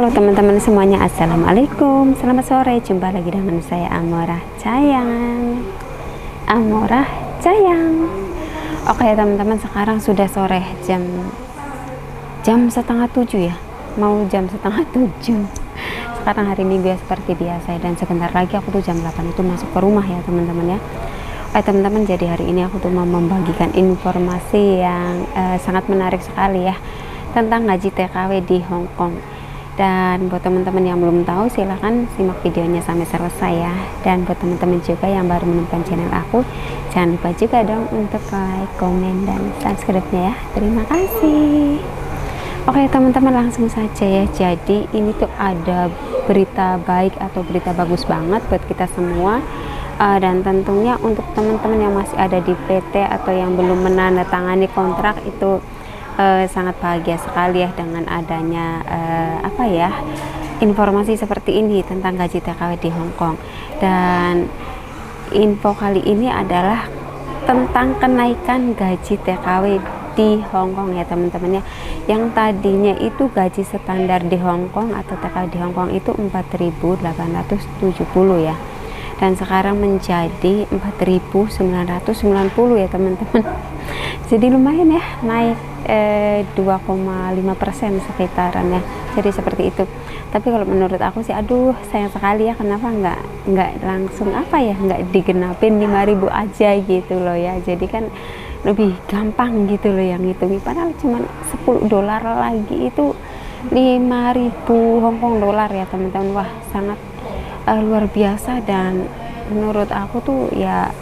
Halo teman-teman semuanya, assalamualaikum, selamat sore. Jumpa lagi dengan saya Amorah Cayang. Amorah Cayang. Oke teman-teman, sekarang sudah sore, jam setengah 7 ya, mau jam setengah 7. Sekarang hari Minggu ya, seperti biasa, dan sebentar lagi aku tuh jam 8 itu masuk ke rumah ya teman-teman ya. Oke teman-teman, jadi hari ini aku tuh mau membagikan informasi yang sangat menarik sekali ya, tentang gaji TKW di Hong Kong. Dan buat teman-teman yang belum tahu, silahkan simak videonya sampai selesai ya. Dan buat teman-teman juga yang baru menemukan channel aku, jangan lupa juga dong untuk like, komen, dan subscribe-nya ya. Terima kasih. Oke teman-teman, langsung saja ya. Jadi ini tuh ada berita baik atau berita bagus banget buat kita semua. Dan tentunya untuk teman-teman yang masih ada di PT atau yang belum menandatangani kontrak itu sangat bahagia sekali ya dengan adanya informasi seperti ini tentang gaji TKW di Hong Kong. Dan info kali ini adalah tentang kenaikan gaji TKW di Hong Kong ya teman-teman ya. Yang tadinya itu gaji standar di Hong Kong atau TKW di Hong Kong itu 4.870 ya, dan sekarang menjadi 4.990 ya teman-teman. Jadi lumayan ya, naik 2,5% sekitaran ya. Jadi seperti itu. Tapi kalau menurut aku sih, aduh sayang sekali ya, kenapa nggak langsung nggak digenapin 5.000 aja gitu loh ya. Jadi kan lebih gampang gitu loh yang ngitungnya. Padahal cuma $10 lagi itu 5.000 Hong Kong dolar ya teman-teman. Wah sangat luar biasa, dan menurut aku tuh ya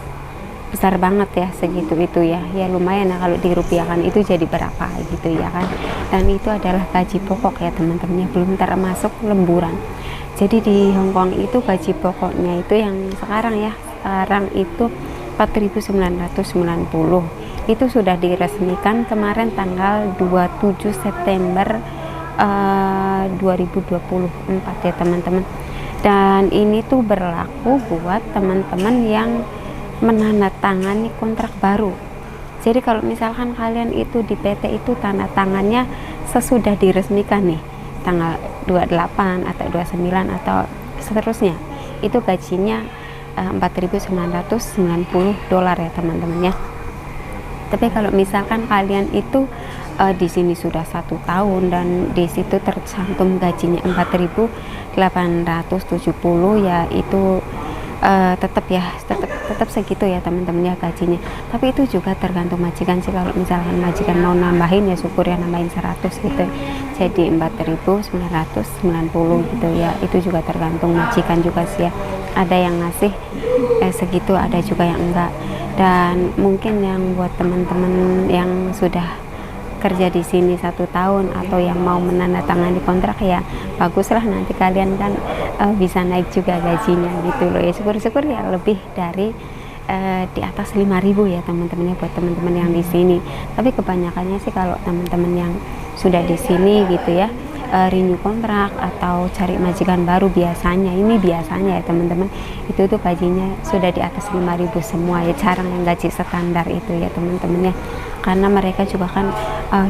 besar banget ya segitu itu ya. Ya lumayan ya kalau dirupiahkan itu jadi berapa gitu ya kan. Dan itu adalah gaji pokok ya teman-teman, belum termasuk lemburan. Jadi di Hong Kong itu gaji pokoknya itu yang sekarang itu 4.990. Itu sudah diresmikan kemarin tanggal 27 September 2024 ya teman-teman. Dan ini tuh berlaku buat teman-teman yang menandatangani kontrak baru. Jadi kalau misalkan kalian itu di PT itu tanda tangannya sesudah diresmikan nih tanggal 28 atau 29 atau seterusnya, itu gajinya $4.990 ya teman-teman ya. Tapi kalau misalkan kalian itu di sini sudah 1 tahun dan di situ tercantum gajinya 4.870 ya, itu tetap segitu ya teman-teman ya gajinya. Tapi itu juga tergantung majikan sih. Kalau misalkan majikan mau nambahin ya syukur ya, nambahin 100 gitu, jadi 4.990 gitu ya. Itu juga tergantung majikan juga sih ya, ada yang ngasih segitu, ada juga yang enggak. Dan mungkin yang buat teman-teman yang sudah kerja di sini 1 tahun atau yang mau menandatangani kontrak ya baguslah, nanti kalian kan bisa naik juga gajinya gitu loh ya. Syukur-syukur ya lebih dari di atas 5.000 ya teman-teman ya buat teman-teman yang di sini. Tapi kebanyakannya sih kalau teman-teman yang sudah di sini gitu ya, renew kontrak atau cari majikan baru, biasanya ya teman-teman, itu tuh gajinya sudah di atas 5.000 semua ya. Jarang yang gaji standar itu ya teman-teman ya, karena mereka juga kan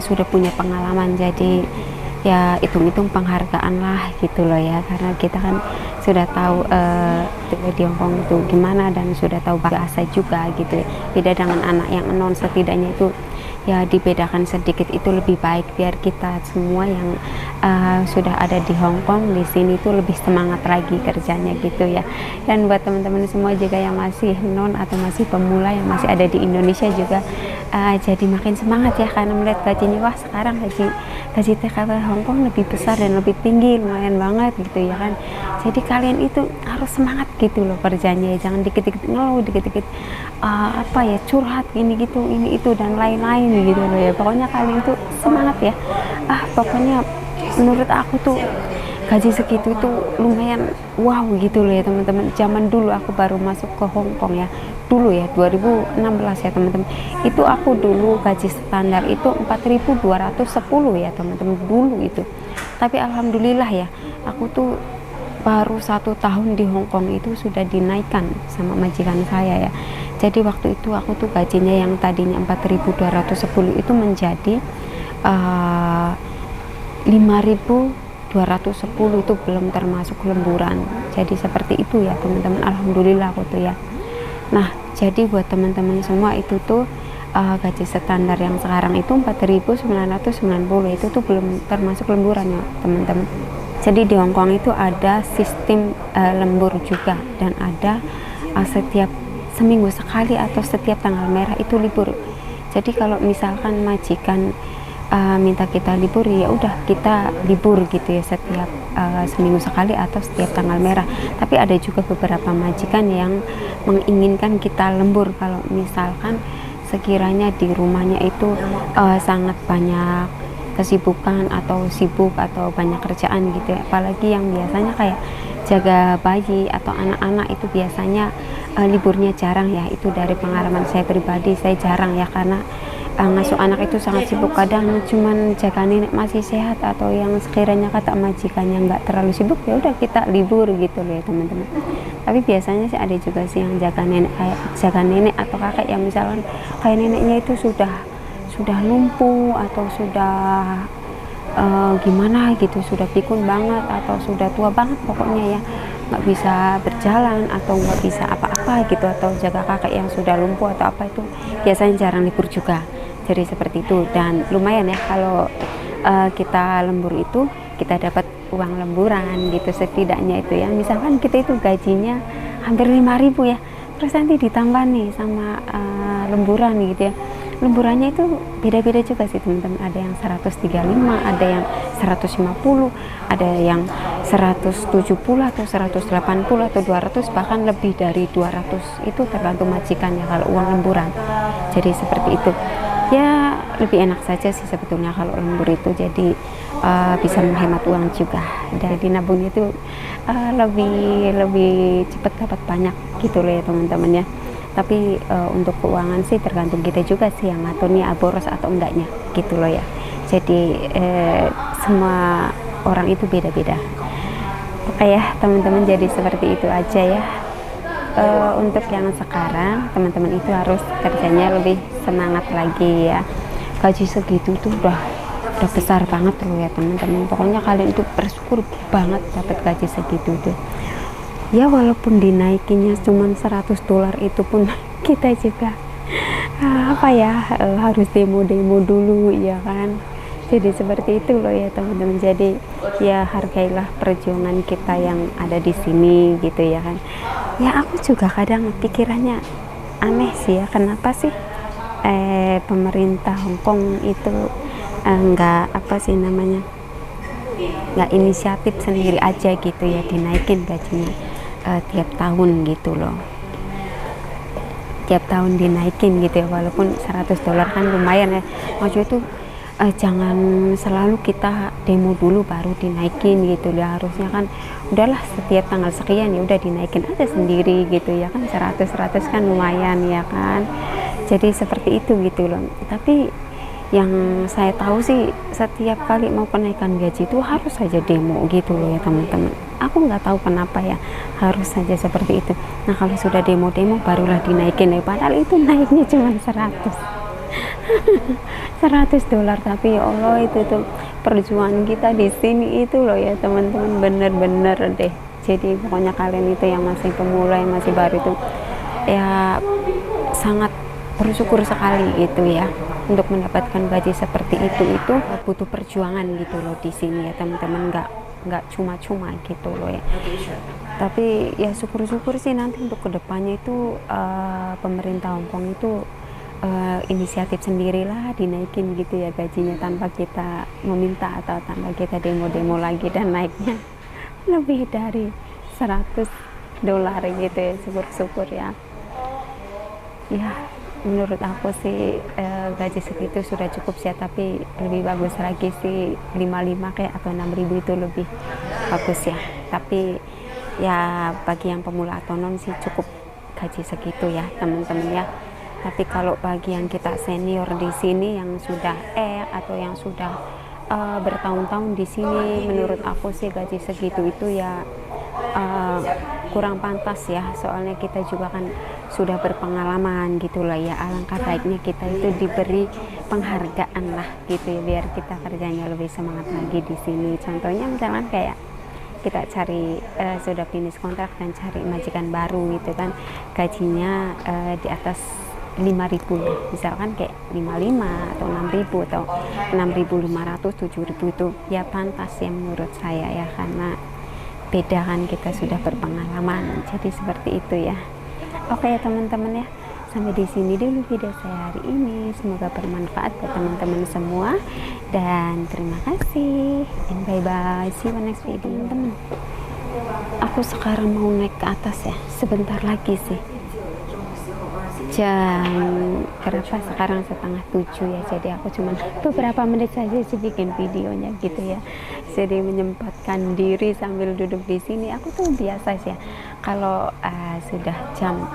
sudah punya pengalaman, jadi ya hitung-hitung penghargaan lah gitu loh ya, karena kita kan sudah tahu di Hong Kong itu gimana, dan sudah tahu bahasa juga gitu ya. Beda dengan anak yang non, setidaknya itu ya dibedakan sedikit, itu lebih baik biar kita semua yang sudah ada di Hong Kong di sini itu lebih semangat lagi kerjanya gitu ya. Dan buat teman-teman semua juga yang masih non atau masih pemula yang masih ada di Indonesia juga jadi makin semangat ya, karena melihat gajinya, wah sekarang gaji TKW Hong Kong lebih besar dan lebih tinggi, lumayan banget gitu ya kan. Jadi kalian itu harus semangat gitu loh kerjanya ya, jangan dikit-dikit ngeluh, dikit-dikit curhat ini gitu, ini itu dan lain-lain gitu loh ya. Pokoknya kalian tuh semangat ya. Pokoknya menurut aku tuh gaji segitu tuh lumayan wow gitu loh ya teman-teman. Zaman dulu aku baru masuk ke Hong Kong ya, dulu ya 2016 ya teman-teman, itu aku dulu gaji standar itu 4.210 ya teman-teman dulu itu. Tapi alhamdulillah ya, aku tuh baru 1 tahun di Hong Kong itu sudah dinaikkan sama majikan saya ya. Jadi waktu itu aku tuh gajinya yang tadinya 4.210 itu menjadi 5.000 210 itu belum termasuk lemburan. Jadi seperti itu ya teman-teman, alhamdulillah aku tuh ya. Nah, jadi buat teman-teman semua itu tuh gaji standar yang sekarang itu 4.990 itu tuh belum termasuk lemburan ya teman-teman. Jadi di Hong Kong itu ada sistem lembur juga, dan ada setiap seminggu sekali atau setiap tanggal merah itu libur. Jadi kalau misalkan majikan minta kita libur, ya udah kita libur gitu ya, setiap seminggu sekali atau setiap tanggal merah. Tapi ada juga beberapa majikan yang menginginkan kita lembur kalau misalkan sekiranya di rumahnya itu sangat banyak kesibukan atau sibuk atau banyak kerjaan gitu ya. Apalagi yang biasanya kayak jaga bayi atau anak-anak itu biasanya liburnya jarang ya. Itu dari pengalaman saya pribadi, saya jarang ya, karena ngasuh anak itu sangat sibuk. Kadang cuman jaga nenek masih sehat atau yang sekiranya kata majikannya nggak terlalu sibuk, ya udah kita libur gitu loh ya teman-teman. Tapi biasanya sih ada juga sih yang jaga nenek, kayak jaga nenek atau kakek yang misalkan kayak neneknya itu sudah lumpuh atau sudah gimana gitu, sudah pikun banget atau sudah tua banget pokoknya ya, nggak bisa berjalan atau nggak bisa apa-apa gitu, atau jaga kakek yang sudah lumpuh atau apa, itu biasanya jarang libur juga. Jadi seperti itu. Dan lumayan ya kalau kita lembur itu kita dapat uang lemburan gitu setidaknya itu ya. Misalkan kita itu gajinya hampir 5.000 ya, terus nanti ditambah nih sama lemburan gitu ya. Lemburannya itu beda-beda juga sih teman-teman, ada yang 135, ada yang 150, ada yang 170 atau 180 atau 200, bahkan lebih dari 200. Itu tergantung majikan ya kalau uang lemburan. Jadi seperti itu ya, lebih enak saja sih sebetulnya kalau lembur itu, jadi bisa menghemat uang juga. Dari nabungnya itu lebih cepat dapat banyak gitu loh ya teman-teman ya. Tapi untuk keuangan sih tergantung kita juga sih yang ngaturnya, boros atau enggaknya gitu loh ya. Jadi semua orang itu beda-beda. Oke ya teman-teman, jadi seperti itu aja ya. Untuk yang sekarang teman-teman itu harus kerjanya lebih semangat lagi ya. Gaji segitu tuh udah besar banget loh ya teman-teman. Pokoknya kalian itu bersyukur banget dapat gaji segitu tuh. Ya walaupun dinaikinnya cuma $100 itu pun kita juga harus demo-demo dulu ya kan. Jadi seperti itu loh ya teman-teman. Jadi ya hargailah perjuangan kita yang ada di sini gitu ya kan. Ya aku juga kadang pikirannya aneh sih ya, kenapa sih pemerintah Hong Kong itu nggak inisiatif sendiri aja gitu ya, dinaikin gajinya tiap tahun gitu loh, tiap tahun dinaikin gitu ya, walaupun $100 kan lumayan ya. Maksudnya itu jangan selalu kita demo dulu baru dinaikin gitu ya. Harusnya kan udahlah setiap tanggal sekian ya udah dinaikin aja sendiri gitu ya kan, 100 kan lumayan ya kan. Jadi seperti itu gitu loh. Tapi yang saya tahu sih setiap kali mau kenaikan gaji itu harus saja demo gitu loh ya teman-teman. Aku nggak tahu kenapa ya harus saja seperti itu. Nah kalau sudah demo-demo barulah dinaikin ya, padahal itu naiknya cuma 100 dolar. Tapi ya Allah, itu tuh perjuangan kita di sini itu loh ya teman-teman, bener-bener deh. Jadi pokoknya kalian itu yang masih pemula, yang masih baru itu ya sangat bersyukur sekali gitu ya untuk mendapatkan gaji seperti itu butuh perjuangan gitu loh di sini ya teman-teman, nggak cuma-cuma gitu loh ya. Tapi ya syukur-syukur sih nanti untuk kedepannya itu pemerintah Hong Kong itu inisiatif sendirilah dinaikin gitu ya gajinya, tanpa kita meminta atau tanpa kita demo-demo lagi, dan naiknya lebih dari $100 gitu ya. Syukur-syukur ya. Ya menurut aku sih gaji segitu sudah cukup sih, tapi lebih bagus lagi sih 55 kayak atau 6.000 itu lebih bagus ya. Tapi ya bagi yang pemula atau non sih cukup gaji segitu ya teman-teman ya. Tapi kalau bagi yang kita senior di sini yang sudah atau yang sudah bertahun-tahun di sini, menurut aku sih gaji segitu itu ya kurang pantas ya. Soalnya kita juga kan sudah berpengalaman gitu loh ya. Alangkah baiknya kita itu diberi penghargaan lah gitu ya, biar kita kerjanya lebih semangat lagi di sini. Contohnya misalkan kayak kita cari sudah finish kontrak dan cari majikan baru gitu kan, gajinya di atas 5.000, misalkan kayak 55 atau 6.000 atau 6.500, 7.000, itu ya pantas ya menurut saya ya, karena beda kan, kita sudah berpengalaman. Jadi seperti itu ya. Oke ya teman-teman ya, sampai di sini dulu video saya hari ini. Semoga bermanfaat buat teman-teman semua, dan terima kasih and bye bye, see you next video teman. Aku sekarang mau naik ke atas ya, sebentar lagi sih. Jam berapa sekarang? 6:30 ya. Jadi aku cuma beberapa menit saja sih bikin videonya gitu ya. Jadi menyempatkan diri sambil duduk di sini. Aku tuh biasa sih ya, kalau sudah jam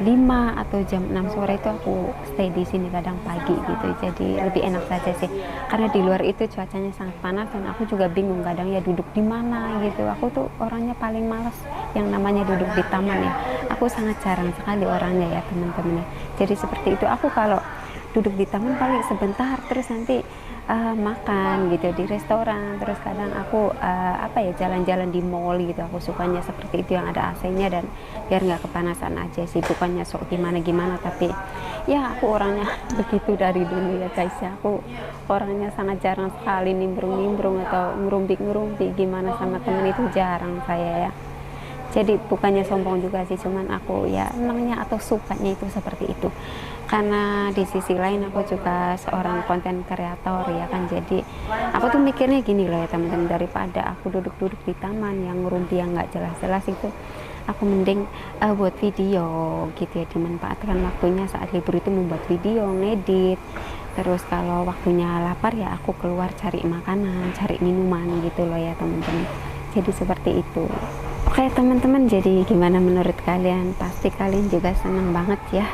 5 atau jam 6 sore itu aku stay di sini kadang pagi gitu. Jadi lebih enak saja sih, karena di luar itu cuacanya sangat panas dan aku juga bingung kadang ya duduk di mana gitu. Aku tuh orangnya paling malas yang namanya duduk di taman ya. Aku sangat jarang sekali orangnya ya teman-teman ya. Jadi seperti itu, aku kalau duduk di taman paling sebentar, terus nanti makan gitu di restoran, terus kadang aku jalan-jalan di mall gitu. Aku sukanya seperti itu, yang ada AC-nya dan biar nggak kepanasan aja sih, bukannya sok gimana-gimana, tapi ya aku orangnya begitu dari dulu ya guys ya. Aku orangnya sangat jarang sekali nimbrung-nimbrung atau ngerumpi-ngerumpi gimana sama temen, itu jarang saya ya. Jadi bukannya sombong juga sih, cuman aku ya emangnya atau sukanya itu seperti itu. Karena di sisi lain aku juga seorang konten kreator ya kan. Jadi aku tuh mikirnya gini loh ya teman-teman, daripada aku duduk-duduk di taman yang ngerumpi yang nggak jelas-jelas itu, aku mending buat video gitu ya, dimanfaatkan waktunya saat libur itu membuat video, ngedit. Terus kalau waktunya lapar ya aku keluar cari makanan, cari minuman gitu loh ya teman-teman. Jadi seperti itu. Oke teman-teman, jadi gimana menurut kalian? Pasti kalian juga senang banget ya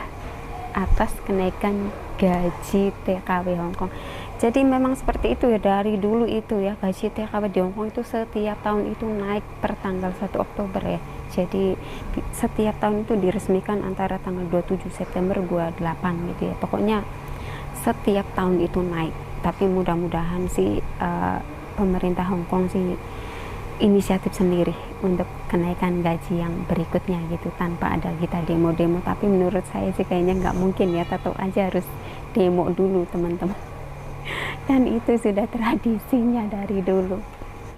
atas kenaikan gaji TKW Hongkong. Jadi memang seperti itu ya, dari dulu itu ya, gaji TKW di Hongkong itu setiap tahun itu naik per tanggal 1 Oktober ya. Jadi setiap tahun itu diresmikan antara tanggal 27 September 28 gitu ya. Pokoknya setiap tahun itu naik. Tapi mudah-mudahan sih pemerintah Hongkong sih inisiatif sendiri untuk kenaikan gaji yang berikutnya gitu, tanpa ada kita demo-demo. Tapi menurut saya sih kayaknya nggak mungkin ya, tetap aja harus demo dulu teman-teman. Dan itu sudah tradisinya dari dulu.